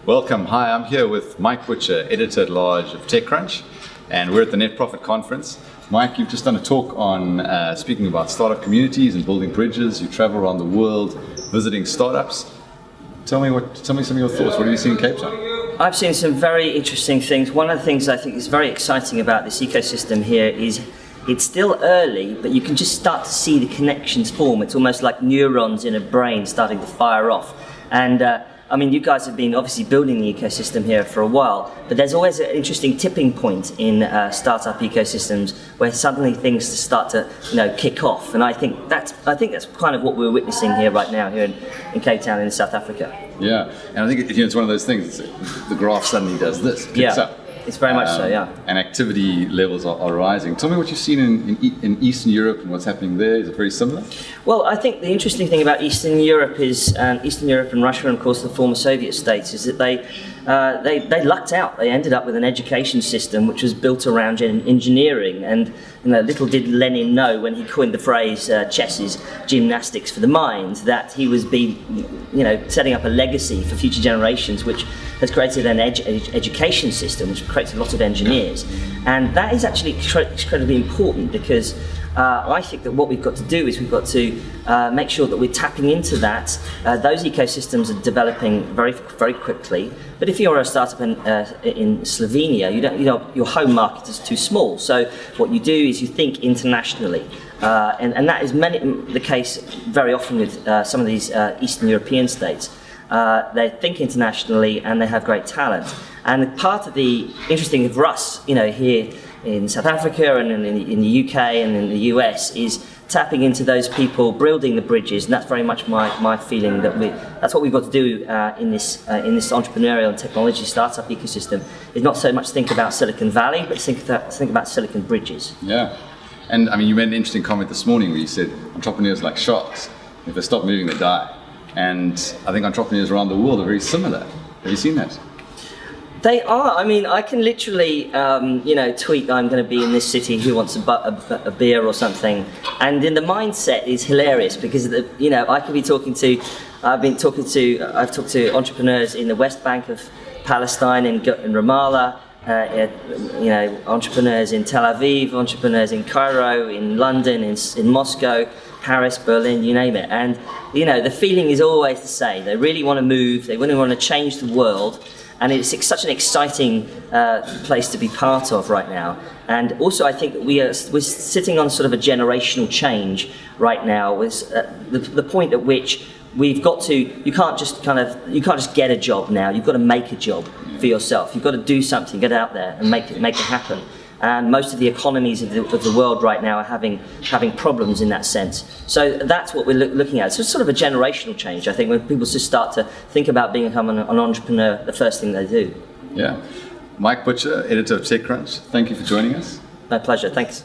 Welcome. Hi, I'm here with Mike Butcher, Editor-at-Large of TechCrunch, and we're at the NetProphet conference. Mike, you've just done a talk on speaking about startup communities and building bridges. You travel around the world visiting startups. Tell me some of your thoughts. What have you seen in Cape Town? I've seen some very interesting things. One of the things I think is very exciting about this ecosystem here is it's still early, but you can just start to see the connections form. It's almost like neurons in a brain starting to fire off. And I mean, you guys have been obviously building the ecosystem here for a while, but there's always an interesting tipping point in startup ecosystems where suddenly things start to, kick off. And I think that's kind of what we're witnessing here right now here in Cape Town in South Africa. Yeah, and I think it's one of those things. The graph suddenly does this, kicks up. It's very much so, yeah. And activity levels are rising. Tell me what you've seen in Eastern Europe and what's happening there. Is it very similar? Well, I think the interesting thing about Eastern Europe and Russia, and of course the former Soviet states, is that they lucked out. They ended up with an education system which was built around engineering. And little did Lenin know when he coined the phrase "chess is gymnastics for the mind" that he was setting up a legacy for future generations, which has created an education system which creates a lot of engineers. And that is actually incredibly important because I think that what we've got to do is we've got to make sure that we're tapping into that. Those ecosystems are developing very, very quickly. But if you're a startup in Slovenia, your home market is too small. So what you do is you think internationally. And that is the case very often with some of these Eastern European states. They think internationally and they have great talent. And part of the interesting for us, here in South Africa and in the UK and in the US, is tapping into those people, building the bridges, and that's very much my feeling that's what we've got to do in this entrepreneurial and technology startup ecosystem. Is not so much think about Silicon Valley, but think about Silicon Bridges. Yeah, and I mean, you made an interesting comment this morning where you said entrepreneurs are like sharks. If they stop moving, they die. And I think entrepreneurs around the world are very similar. Have you seen that? They are. I mean, I can literally, tweet, "I'm going to be in this city. Who wants a beer or something?" And then the mindset is hilarious because I could be talking to. I've talked to entrepreneurs in the West Bank of Palestine, in Ramallah. Entrepreneurs in Tel Aviv, entrepreneurs in Cairo, in London, in Moscow, Paris, Berlin, you name it. And the feeling is always the same. They really want to move. They really want to change the world. And it's such an exciting place to be part of right now. And also, I think that we're sitting on sort of a generational change right now. With the point at which we've got to, you can't just get a job now. You've got to make a job for yourself. You've got to do something, get out there and make it happen. And most of the economies of the world right now are having problems in that sense. So that's what we're looking at. So it's sort of a generational change, I think, when people just start to think about becoming an entrepreneur, the first thing they do. Yeah. Mike Butcher, editor of TechCrunch, thank you for joining us. My pleasure, thanks.